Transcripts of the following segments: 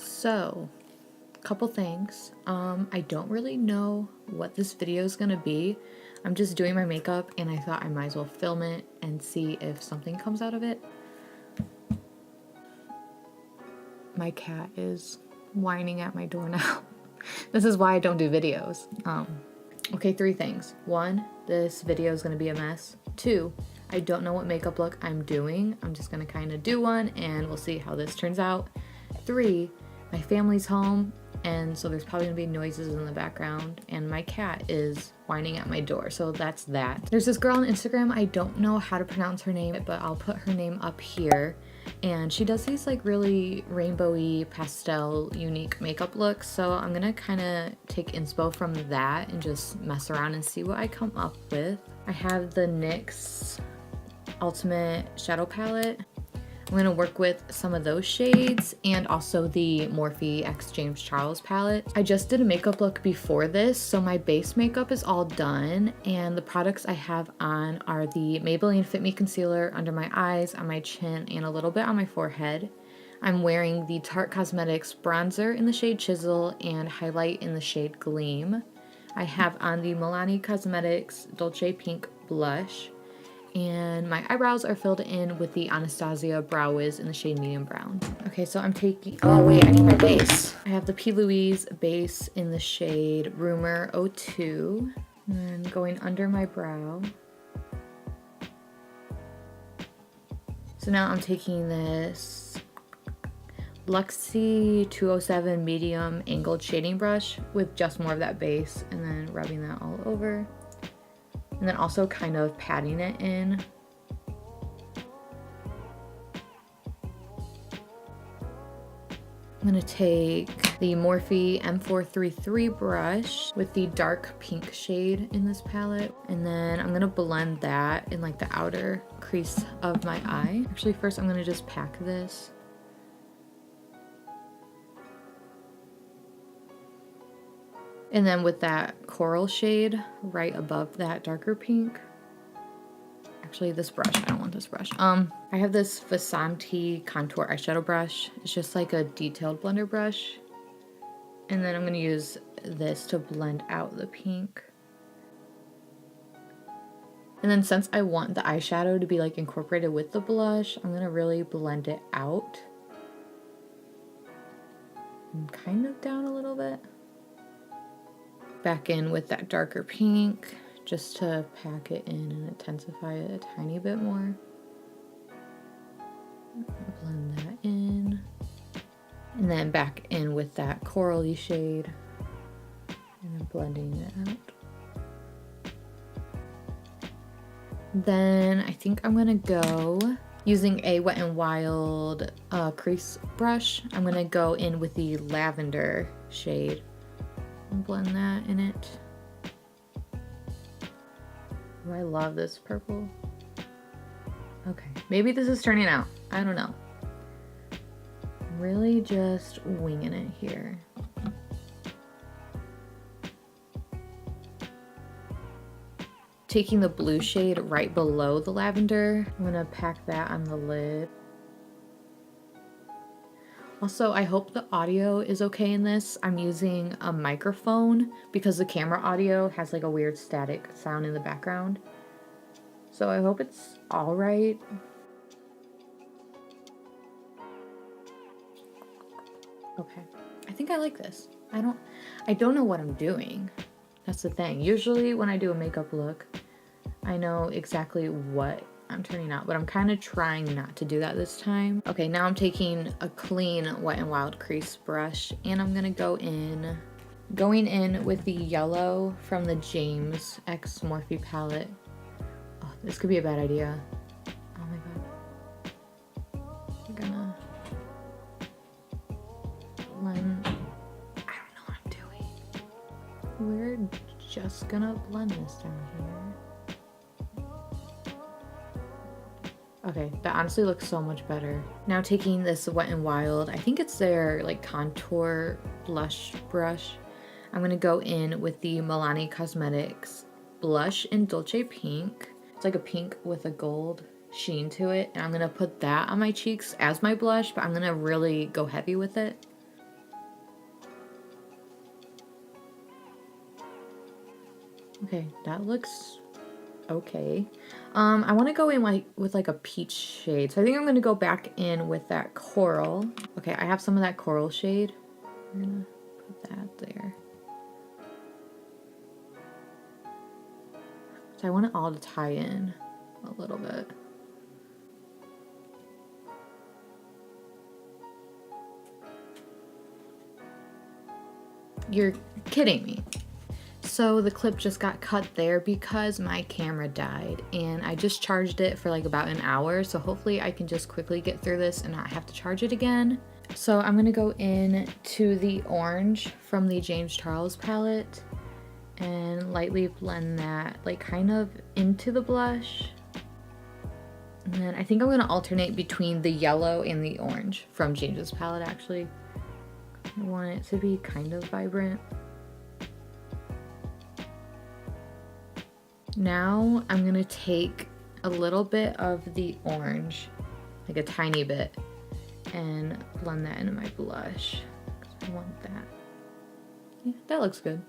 So, couple things. I don't really know what this video is gonna be. I'm just doing my makeup and I thought I might as well film it and see if something comes out of it. My cat is whining at my door now. This is why I don't do videos. Okay, 3 things. 1, this video is gonna be a mess. 2, I don't know what makeup look I'm doing. I'm just gonna kind of do one and we'll see how this turns out. 3, my family's home and so there's probably gonna be noises in the background and my cat is whining at my door, so that's that. There's this girl on Instagram, I don't know how to pronounce her name, but I'll put her name up here, and she does these like really rainbowy pastel unique makeup looks, so I'm gonna kind of take inspo from that and just mess around and see what I come up with. I have the NYX Ultimate Shadow Palette. I'm gonna work with some of those shades and also the Morphe x James Charles palette. I just did a makeup look before this, so my base makeup is all done, and the products I have on are the Maybelline Fit Me Concealer under my eyes, on my chin, and a little bit on my forehead. I'm wearing the Tarte Cosmetics bronzer in the shade Chisel and highlight in the shade Gleam. I have on the Milani Cosmetics Dolce Pink blush. And my eyebrows are filled in with the Anastasia Brow Wiz in the shade Medium Brown. Okay, so I'm taking, oh wait, I need my base. I have the P. Louise base in the shade Rumor 02. And then going under my brow. So now I'm taking this Luxie 207 medium angled shading brush with just more of that base and then rubbing that all over. And then also kind of patting it in. I'm gonna take the Morphe M433 brush with the dark pink shade in this palette. And then I'm gonna blend that in like the outer crease of my eye. Actually, first I'm gonna just pack this. And then with that coral shade right above that darker pink. Actually, this brush, I don't want this brush. I have this Vasanti contour eyeshadow brush. It's just like a detailed blender brush. And then I'm gonna use this to blend out the pink. And then since I want the eyeshadow to be like incorporated with the blush, I'm gonna really blend it out. And kind of down a little bit. Back in with that darker pink just to pack it in and intensify it a tiny bit more. Blend that in. And then back in with that corally shade and then blending it out. Then I think I'm gonna go using a Wet n Wild crease brush. I'm gonna go in with the lavender shade. Blend that in it. Oh, I love this purple. Okay, maybe this is turning out. I don't know. I'm really just winging it here. Taking the blue shade right below the lavender, I'm gonna pack that on the lid. Also, I hope the audio is okay in this. I'm using a microphone because the camera audio has like a weird static sound in the background. So I hope it's all right. Okay, I think I like this. I don't know what I'm doing. That's the thing. Usually when I do a makeup look, I know exactly what I'm turning out, but I'm kind of trying not to do that this time. Okay, now I'm taking a clean Wet n Wild crease brush and I'm gonna going in with the yellow from the James x Morphe palette. Oh, this could be a bad idea. Oh my god. I'm gonna blend. I don't know what I'm doing. We're just gonna blend this down here. Okay, that honestly looks so much better. Now taking this Wet n Wild, I think it's their like contour blush brush. I'm gonna go in with the Milani Cosmetics blush in Dolce Pink. It's like a pink with a gold sheen to it. And I'm gonna put that on my cheeks as my blush, but I'm gonna really go heavy with it. Okay, that looks okay. I want to go in with like a peach shade. So I think I'm going to go back in with that coral. Okay, I have some of that coral shade. I'm going to put that there. So I want it all to tie in a little bit. You're kidding me. So the clip just got cut there because my camera died and I just charged it for like about an hour. So hopefully I can just quickly get through this and not have to charge it again. So I'm gonna go in to the orange from the James Charles palette and lightly blend that like kind of into the blush. And then I think I'm gonna alternate between the yellow and the orange from James's palette actually. I want it to be kind of vibrant. Now I'm gonna take a little bit of the orange, like a tiny bit, and blend that into my blush. I want that. Yeah, that looks good.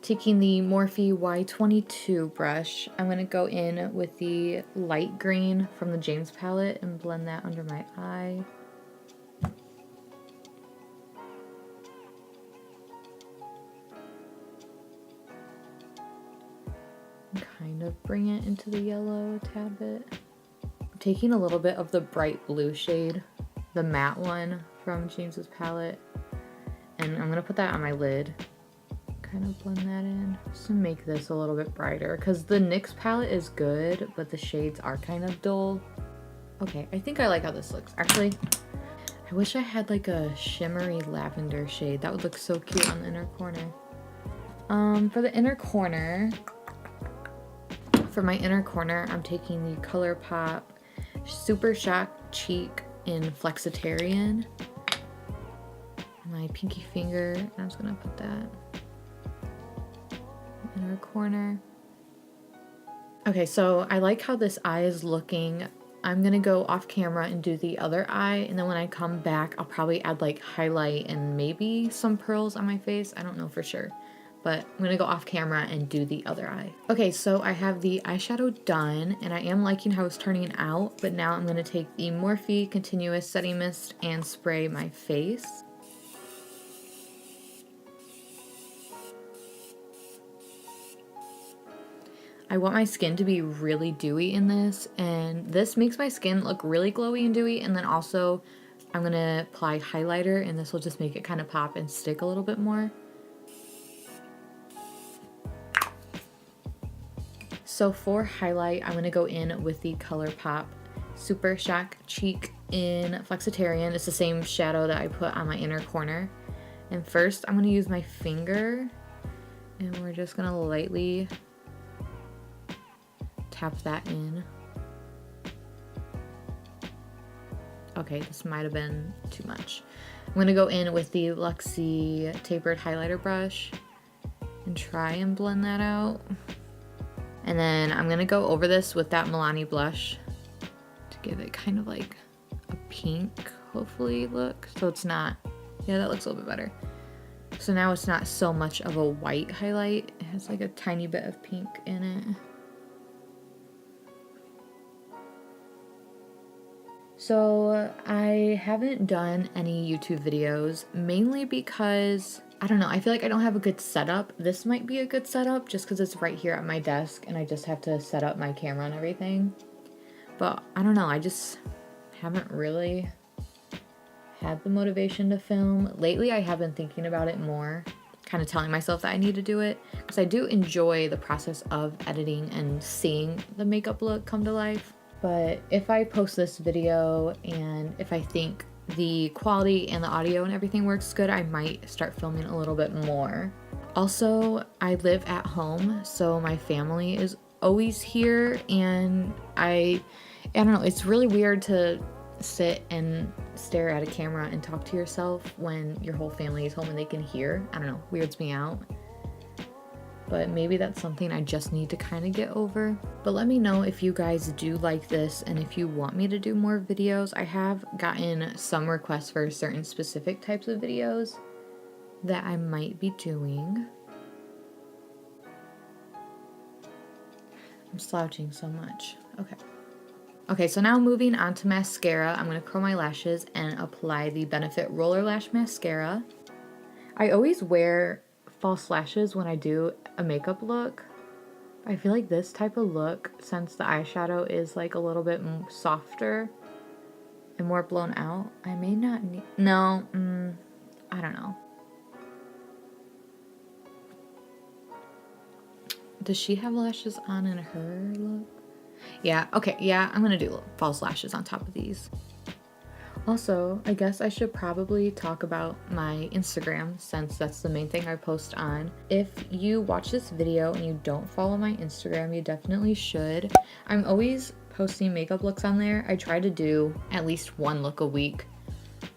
Taking the Morphe Y22 brush, I'm gonna go in with the light green from the James palette and blend that under my eye. Kind of bring it into the yellow a tad bit. I'm taking a little bit of the bright blue shade, the matte one from James's palette, and I'm gonna put that on my lid. Kind of blend that in just to make this a little bit brighter because the NYX palette is good, but the shades are kind of dull. Okay, I think I like how this looks. Actually, I wish I had like a shimmery lavender shade. That would look so cute on the inner corner. For the inner corner, for my inner corner, I'm taking the ColourPop Super Shock Cheek in Flexitarian. My pinky finger, and I'm just gonna put that inner corner. Okay, so I like how this eye is looking. I'm gonna go off camera and do the other eye, and then when I come back, I'll probably add like highlight and maybe some pearls on my face. I don't know for sure, but I'm gonna go off camera and do the other eye. Okay, so I have the eyeshadow done, and I am liking how it's turning out, but now I'm gonna take the Morphe Continuous Setting Mist and spray my face. I want my skin to be really dewy in this, and this makes my skin look really glowy and dewy, and then also I'm gonna apply highlighter, and this will just make it kind of pop and stick a little bit more. So for highlight, I'm gonna go in with the ColourPop Super Shock Cheek in Flexitarian. It's the same shadow that I put on my inner corner. And first, I'm gonna use my finger, and we're just gonna lightly tap that in. Okay, this might have been too much. I'm gonna go in with the Luxie tapered highlighter brush and try and blend that out. And then I'm gonna go over this with that Milani blush to give it kind of like a pink, hopefully, look. So it's not, yeah, that looks a little bit better. So now it's not so much of a white highlight. It has like a tiny bit of pink in it. So I haven't done any YouTube videos, mainly because, I don't know, I feel like I don't have a good setup. This might be a good setup just because it's right here at my desk and I just have to set up my camera and everything. But I don't know, I just haven't really had the motivation to film. Lately I have been thinking about it more, kind of telling myself that I need to do it, because I do enjoy the process of editing and seeing the makeup look come to life. But if I post this video and if I think the quality and the audio and everything works good, I might start filming a little bit more. Also, I live at home, so my family is always here, and I don't know, it's really weird to sit and stare at a camera and talk to yourself when your whole family is home and they can hear. I don't know, weirds me out. But maybe that's something I just need to kind of get over. But let me know if you guys do like this and if you want me to do more videos. I have gotten some requests for certain specific types of videos. that I might be doing. I'm slouching so much. Okay. Okay, so now moving on to mascara. I'm going to curl my lashes and apply the Benefit Roller Lash Mascara. I always wear false lashes when I do a makeup look. I feel like this type of look, since the eyeshadow is like a little bit softer and more blown out, I may not need... No, I don't know. Does she have lashes on in her look? Yeah, okay, yeah, I'm gonna do false lashes on top of these. Also, I guess I should probably talk about my Instagram, since that's the main thing I post on. If you watch this video and you don't follow my Instagram, you definitely should. I'm always posting makeup looks on there. I try to do at least one look a week.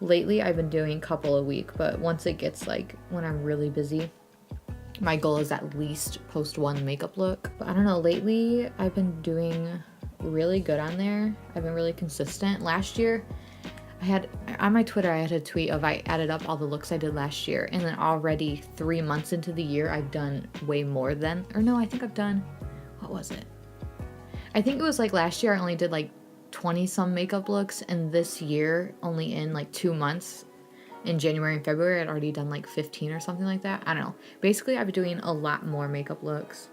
Lately, I've been doing a couple a week, but once it gets like when I'm really busy, my goal is at least post one makeup look. But I don't know, lately I've been doing really good on there. I've been really consistent. Last year, I had, on my Twitter, I had a tweet of I added up all the looks I did last year, and then already 3 months into the year, I've done way more than, or no, I think I've done, what was it? I think it was like last year I only did like 20 some makeup looks, and this year, only in like 2 months, in January and February, I'd already done like 15 or something like that. I don't know. Basically, I've been doing a lot more makeup looks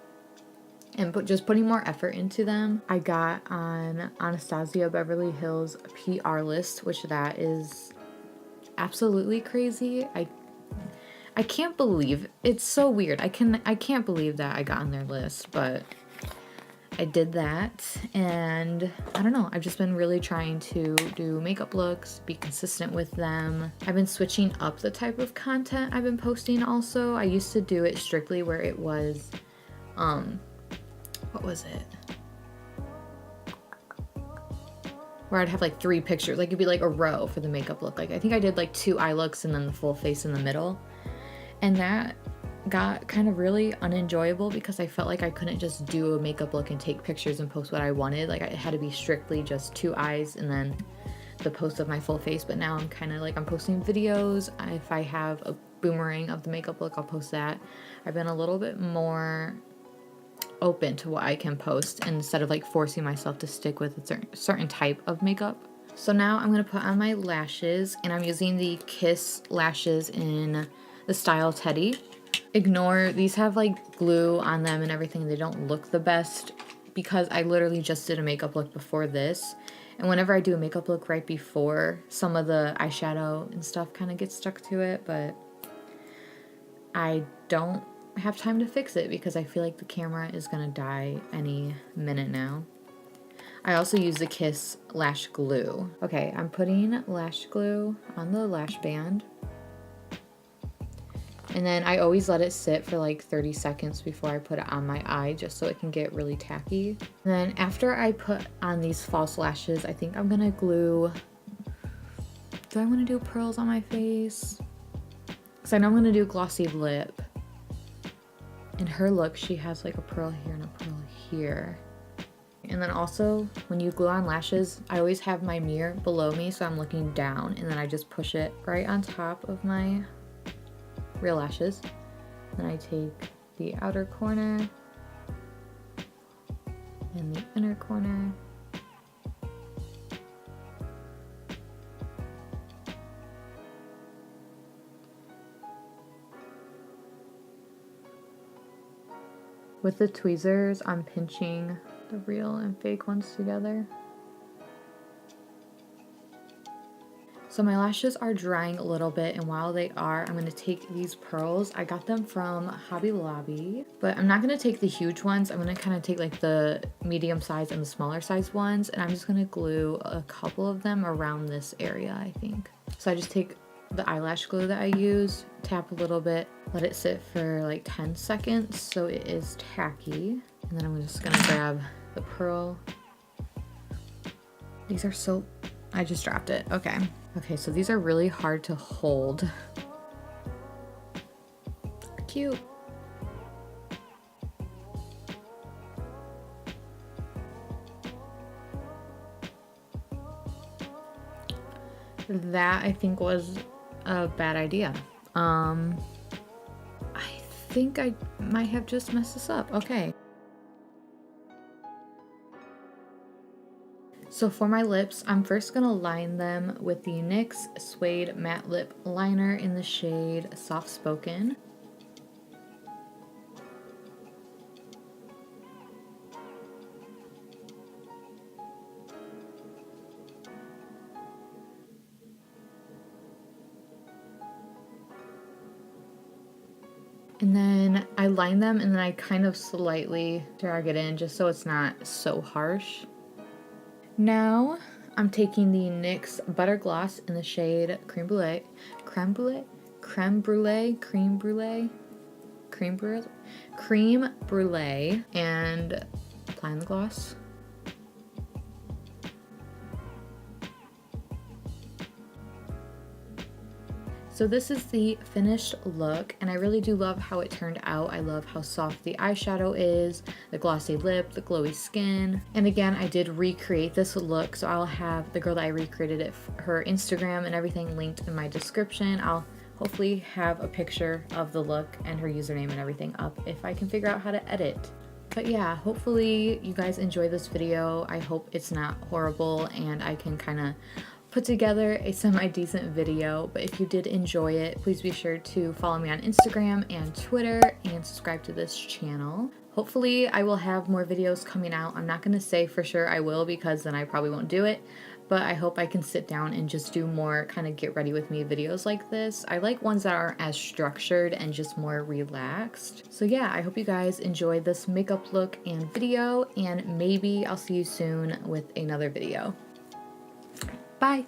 and just putting more effort into them. I got on Anastasia Beverly Hills PR list, which that is absolutely crazy. I can't believe, it's so weird. I can't believe that I got on their list, but I did that, and I don't know, I've just been really trying to do makeup looks, be consistent with them. I've been switching up the type of content I've been posting also. I used to do it strictly where it was, what was it? Where I'd have like 3 pictures, like it'd be like a row for the makeup look. Like I think I did like 2 eye looks and then the full face in the middle. And that got kind of really unenjoyable because I felt like I couldn't just do a makeup look and take pictures and post what I wanted. Like it had to be strictly just 2 eyes and then the post of my full face. But now I'm kind of like, I'm posting videos. If I have a boomerang of the makeup look, I'll post that. I've been a little bit more open to what I can post instead of like forcing myself to stick with a certain type of makeup. So now I'm going to put on my lashes, and I'm using the Kiss lashes in the style Teddy. Ignore, these have like glue on them and everything. They don't look the best because I literally just did a makeup look before this. And whenever I do a makeup look right before, some of the eyeshadow and stuff kind of gets stuck to it, but I don't have time to fix it because I feel like the camera is gonna die any minute now. I also use the Kiss lash glue. Okay, I'm putting lash glue on the lash band. And then I always let it sit for like 30 seconds before I put it on my eye just so it can get really tacky. And then after I put on these false lashes, I think I'm gonna glue... Do I wanna do pearls on my face? Because I know I'm gonna do glossy lip. In her look, she has like a pearl here and a pearl here. And then also, when you glue on lashes, I always have my mirror below me so I'm looking down, and then I just push it right on top of my real lashes. Then I take the outer corner and the inner corner. With the tweezers, I'm pinching the real and fake ones together. So my lashes are drying a little bit, and while they are, I'm gonna take these pearls. I got them from Hobby Lobby, but I'm not gonna take the huge ones. I'm gonna kind of take like the medium size and the smaller size ones, and I'm just gonna glue a couple of them around this area, I think. So I just take the eyelash glue that I use, tap a little bit, let it sit for like 10 seconds so it is tacky. And then I'm just gonna grab the pearl. These are so, I just dropped it, okay. Okay, so these are really hard to hold. Cute. That I think was a bad idea. think I might have just messed this up. Okay. So for my lips, I'm first gonna line them with the NYX Suede Matte Lip Liner in the shade Soft Spoken. And then I line them and then I kind of slightly drag it in just so it's not so harsh. Now I'm taking the NYX Butter Gloss in the shade Creme Brulee, Creme Brulee, Creme Brulee, Cream Brulee, Cream Brulee, Cream Brulee, and applying the gloss. So this is the finished look, and I really do love how it turned out. I love how soft the eyeshadow is, the glossy lip, the glowy skin. And again, I did recreate this look, so I'll have the girl that I recreated it, her Instagram and everything linked in my description. I'll hopefully have a picture of the look and her username and everything up if I can figure out how to edit. But yeah, hopefully you guys enjoy this video. I hope it's not horrible and I can kind of put together a semi-decent video. But if you did enjoy it, please be sure to follow me on Instagram and Twitter and subscribe to this channel. Hopefully I will have more videos coming out. I'm not going to say for sure I will because then I probably won't do it. But I hope I can sit down and just do more kind of get ready with me videos like this. I like ones that aren't as structured and just more relaxed. So yeah, I hope you guys enjoyed this makeup look and video, and maybe I'll see you soon with another video. Bye!